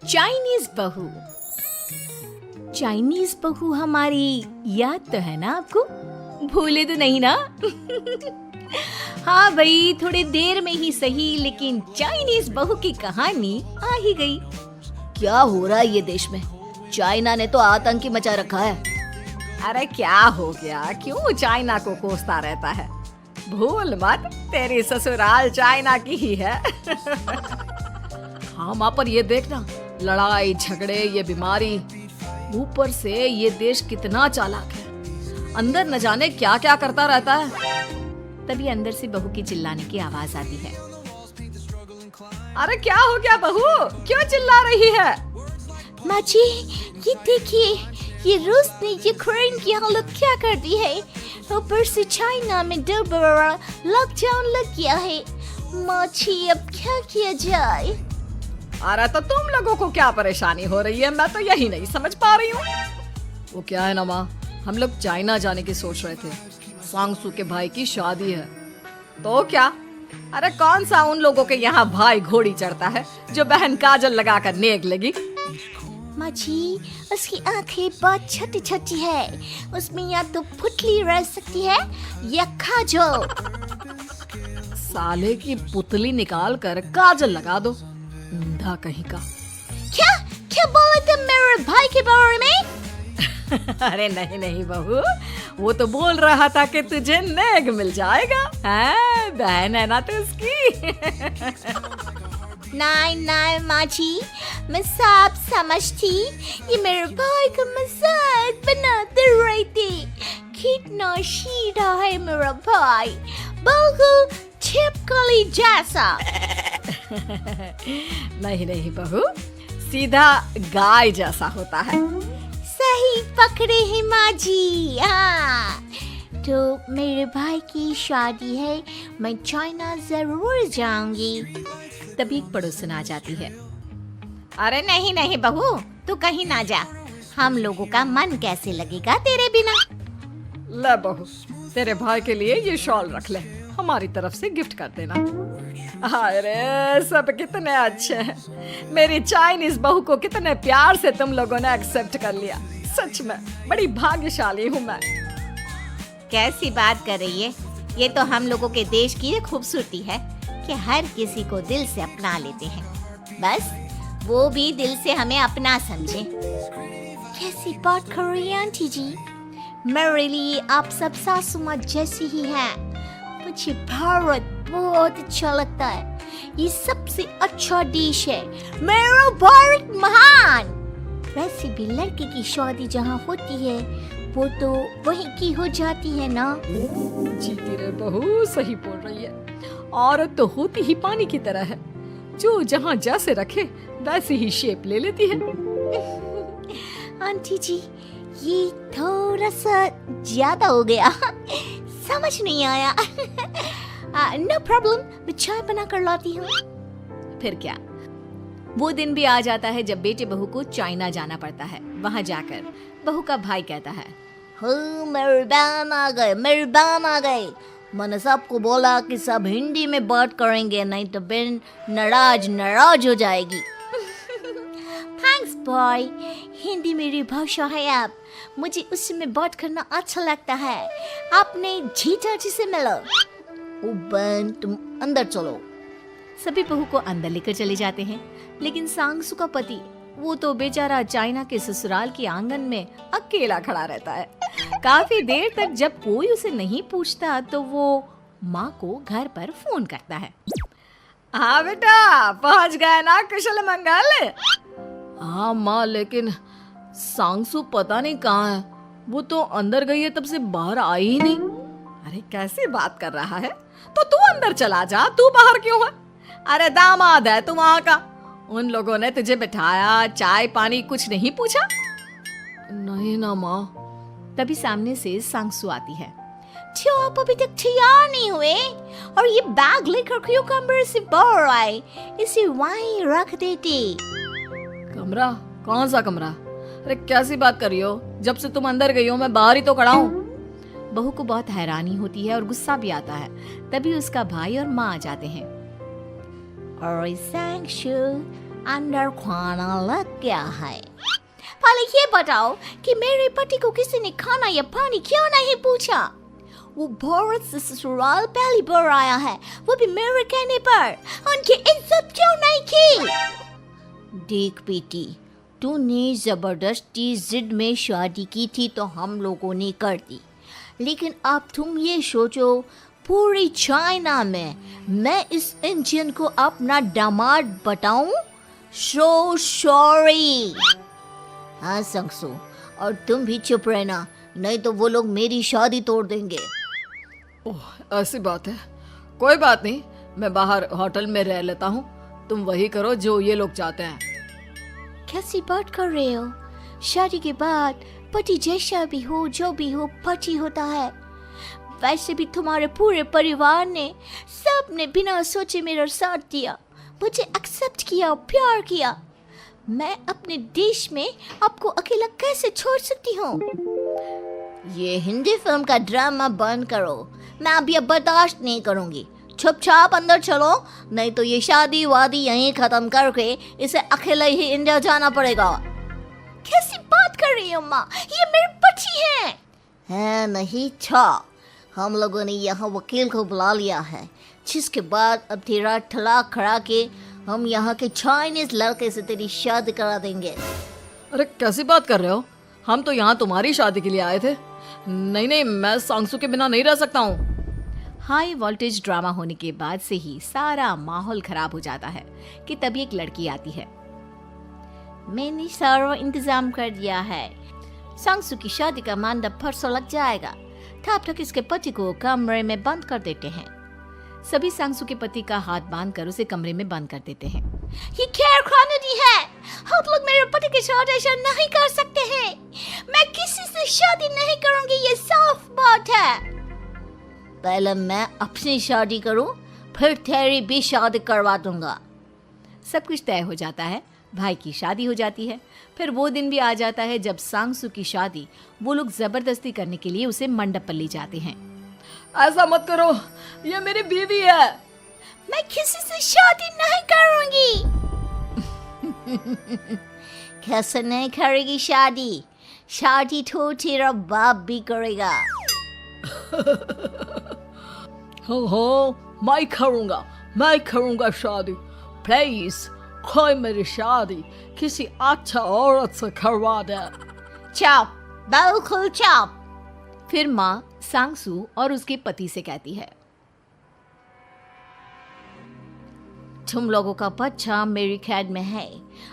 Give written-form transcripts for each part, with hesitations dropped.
Chinese बहू। Chinese बहू हमारी याद तो है ना आपको? भूले तो नहीं ना? हाँ भाई, थोड़ी देर में ही सही, लेकिन चाइनीज बहू की कहानी आ ही गई। क्या हो रहा है ये देश में? चाइना ने तो आतंक ही मचा रखा है। अरे क्या हो गया? क्यों चाइना को कोसता रहता है? भूल मत, तेरी ससुराल चाइना की ही है। हाँ माँ, पर ये देखना, लड़ाई झगड़े, ये बीमारी, ऊपर से ये देश कितना चालाक है, अंदर न जाने क्या क्या करता रहता है। तभी अंदर से बहू की चिल्लाने की आवाज आती है। अरे क्या हो गया बहू, क्यों चिल्ला रही है? माँ जी, ये देखिए, ये रूस ने यूक्रेन की हालत क्या कर दी है। ऊपर से चाइना में 2 बड़ा लॉकडाउन लग गया है। माँ जी, अब क्या किया जाए? अरे तो तुम लोगों को क्या परेशानी हो रही है, मैं तो यही नहीं समझ पा रही हूँ। वो क्या है ना माँ, हम लोग चाइना जाने की सोच रहे थे, सांगसू के भाई की शादी है। तो क्या? अरे कौन सा उन लोगों के यहाँ भाई घोड़ी चढ़ता है जो बहन काजल लगाकर नेक लगी। माँ जी, उसकी आंखें बहुत छोटी छोटी है, उसमें या तो पुतली रह सकती है या काजल। साले की पुतली निकाल कर काजल लगा दो, अंधा कहीं का। क्या क्या बोले तुम मेरे भाई के बारे में? अरे नहीं नहीं बहू, वो तो बोल रहा था कि तुझे नेक मिल जाएगा। हाँ, बहन है ना तो उसकी। नहीं नहीं माँ जी, मैं सब समझती, ये मेरे भाई का मजाक बनाते रहते। कितना सीधा है मेरा भाई, बिल्कुल छिपकली जैसा। नहीं नहीं बहू, सीधा गाय जैसा होता है। सही पकड़े हैं माँ जी। हाँ, तो मेरे भाई की शादी है, मैं चाइना जरूर जाऊंगी। तभी एक पड़ोसन आ जाती है। अरे नहीं नहीं बहू, तू कहीं ना जा, हम लोगों का मन कैसे लगेगा तेरे बिना। ले बहू, तेरे भाई के लिए ये शॉल रख ले, हमारी तरफ से गिफ्ट कर देना। अरे सब कितने अच्छे हैं, मेरी चाइनीज बहू को कितने प्यार से तुम लोगों ने एक्सेप्ट कर लिया। सच में बड़ी भाग्यशाली हूँ मैं। कैसी बात कर रही है? ये तो हम लोगों के देश की खूबसूरती है कि हर किसी को दिल से अपना लेते हैं, बस वो भी दिल से हमें अपना समझे। कैसी बात कर रही है आंटी जी? मेरे लिए आप सब सासू माँ जैसी ही हैं। मुझे भारत बहुत अच्छा लगता है, ये सबसे अच्छा देश है। मेरा भारत महान। वैसे भी लड़के की शादी जहाँ होती है वो तो वहीं की हो जाती है ना। जीती रे बहू, सही बोल रही है। औरत तो होती ही पानी की तरह है, जो जहाँ जैसे रखे वैसे ही शेप ले लेती है। आंटी जी, ये थोड़ा सा ज्यादा हो गया, समझ नहीं आया। नो प्रॉब्लम, मैं चाय बना कर लाती हूँ। फिर क्या, वो दिन भी आ जाता है जब बेटे बहू को चाइना जाना पड़ता है। वहाँ जाकर बहू का भाई कहता है, मेहरबान आ गए, मेहरबान आ गए। मैंने सबको बोला कि सब हिंदी में बात करेंगे, नहीं तो बहन नाराज हो जाएगी। थैंक्स बॉय, हिंदी मेरी भाषा है। आप मुझे उसमें बात करना अच्छा लगता है। आपने जीजा जी से मिलो। ओ बहन, तुम अंदर चलो। सभी बहू को अंदर लेकर चले जाते हैं, लेकिन सांगसू का पति, वो तो बेचारा चाइना के ससुराल के आंगन में अकेला खड़ा रहता है। काफी देर तक जब कोई उसे नहीं पूछता तो वो माँ को घर पर फोन करता है। हाँ बेटा, पहुँच गए ना कुशल मंगल? हाँ माँ, लेकिन सांगसू पता नहीं कहाँ है, वो तो अंदर गई है, तब से बाहर आई ही नहीं। अरे कैसी बात कर रहा है? तो तू अंदर चला जा, तू बाहर क्यों है? अरे दामाद है तू वहाँ का, उन लोगों ने तुझे बिठाया, चाय पानी कुछ नहीं पूछा? नहीं ना माँ। तभी सामने से सांगसू आती है। क्यों आप अभी तक तैयार नहीं हुए? और ये बैग लेकर क्यों कमरे से बाहर आए? इसे वहीं रख देते। कमरा? कौन सा कमरा? अरे कैसी बात कर रही हो? जब से तुम अंदर गई हो मैं बाहर ही तो खड़ा हूँ। बहू को बहुत हैरानी होती है और गुस्सा भी आता है। तभी उसका भाई और माँ आ जाते हैं। और सांगसू, अंदर खाना लग गया है। पहले ये बताओ कि मेरे पति को किसी ने खाना या पानी क्यों नहीं पूछा? वो भारत से ससुराल पहली बार आया है, वो भी मेरे कहने पर। उनकी इज्जत क्यों नहीं की? देख बेटी, तूने जबरदस्ती जिद में शादी की थी तो हम लोगों ने कर दी, लेकिन अब तुम ये सोचो, पूरी चाइना में मैं इस इंडियन को अपना दामाद बताऊं? So sorry. हाँ संगसू, और तुम भी चुप रहना, नहीं तो वो लोग मेरी शादी तोड़ देंगे। ओह, ऐसी बात है। कोई बात नहीं, मैं बाहर होटल में रह लेता हूँ, तुम वही करो जो ये लोग चाहते हैं। कैसी बात कर रहे हो? शादी के बाद पति जैसा भी हो, जो भी हो, पति होता है। वैसे भी तुम्हारे पूरे परिवार ने, सबने बिना सोचे मेरा साथ दिया, मुझे एक्सेप्ट किया, प्यार किया। मैं अपने देश में आपको अकेला कैसे छोड़ सकती हूँ? ये हिंदी फिल्म का ड्रामा बंद करो, मैं अभी अब बर्दाश्त नहीं करूँगी। चुपचाप अंदर चलो, नहीं तो ये शादी वादी यहीं खत्म करके इसे अकेले ही इंडिया जाना पड़ेगा। कैसी बात कर रही हो माँ? ये मेरे पति हैं। है नहीं था, हम लोगों ने यहाँ वकील को बुला लिया है, जिसके बाद अब तेरा तलाक करा के हम यहाँ के चाइनीज लड़के से तेरी शादी करा देंगे। अरे कैसी बात कर रहे हो? हम तो यहाँ तुम्हारी शादी के लिए आए थे। नहीं नहीं, मैं सांगसू के बिना नहीं रह सकता हूँ। हाई वोल्टेज ड्रामा होने के बाद से ही सारा माहौल खराब हो जाता है कि तभी एक लड़की आती है। मैंने सारा इंतजाम कर दिया है, सांगसू की शादी का मंडप परसों लग जाएगा, तब तक इसके पति को कमरे में बंद कर देते हैं। सभी सांगसू के पति का हाथ बांधकर उसे कमरे में बंद कर देते हैं। ये क्या कानूनी है? आप लोग मेरे पति के साथ ऐसा नहीं कर सकते हैं। मैं किसी से शादी नहीं करूंगी, ये साफ बात है। पहले मैं अपनी शादी करूं, फिर तेरी भी शादी करवा दूंगा। सब कुछ तय हो जाता है, भाई की शादी हो जाती है। फिर वो दिन भी आ जाता है जब सांगसू की शादी वो लोग जबरदस्ती करने के लिए उसे मंडप पर ले जाते हैं। ऐसा मत करो, ये मेरी बीवी है। मैं किसी से शादी नहीं करूंगी। कैसे नहीं करेगी शादी? शादी तो तेरा बाप भी करेगा। हो, मैं करूंगा शादी। प्लीज कोई मेरी शादी किसी अच्छा औरत से करवा दे। चुप, बिल्कुल चुप। फिर माँ सांगसू और उसके पति से कहती है, तुम लोगों का बच्चा मेरी कैद में है।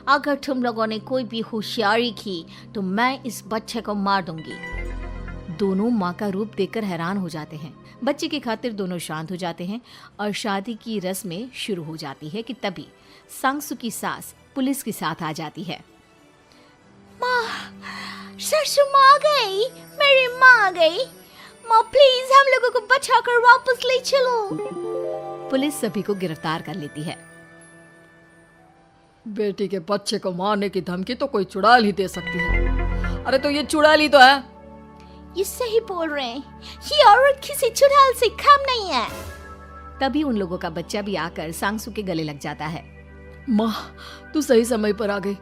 अगर तुम लोगों ने कोई भी होशियारी की तो मैं इस बच्चे को मार दूंगी। दोनों माँ का रूप देखकर हैरान हो जाते हैं। बच्चे की खातिर दोनों शांत हो जाते हैं और शादी की रस्में शुरू हो जाती है कि तभी सांगसू की सास पुलिस के साथ आ जाती है। माँ, सरसू माँ आ गई, मेरी माँ आ गई। माँ प्लीज हम लोगों को बचाकर वापस ले चलो। पुलिस सभी को गिरफ्तार कर लेती है। बेटी के बच्चे को मारने की धमकी तो कोई चुड़ैल ही दे सकती है। अरे तो ये चुड़ैल ही तो है। ये सही बोल रहे हैं, ये औरत किसी चुड़ैल से कम नहीं है। तभी उन लोगों का बच्चा भी आकर सांगसू के गले लग जाता है। माँ, तू सही समय पर आ गई,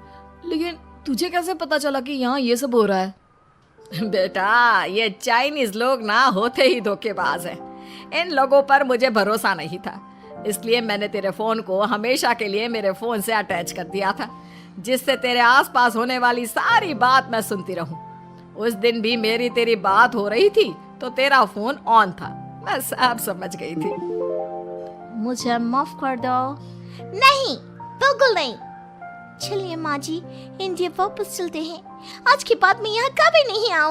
लेकिन तुझे कैसे पता चला कि यहाँ ये सब हो रहा है? बेटा, ये चाइनीज लोग ना होते ही धोखेबाज हैं। इन लोगों पर मुझे भरोसा नहीं था, इसलिए मैंने तेरे फोन को हमेशा के लिए मेरे फोन से अटैच कर दिया था, जिससे तेरे आसपास होने वाली सारी बात मैं सुनती रहूं। उस दिन भी मेरी तेरी बात हो रही थी तो तेरा फोन ऑन था, मैं सब समझ गई थी। मुझे माफ कर दो। नहीं, बिल्कुल नहीं। चलिए माँ जी, इंडिया वापस चलते हैं। आज के बाद मैं यहाँ कभी नहीं आऊँ।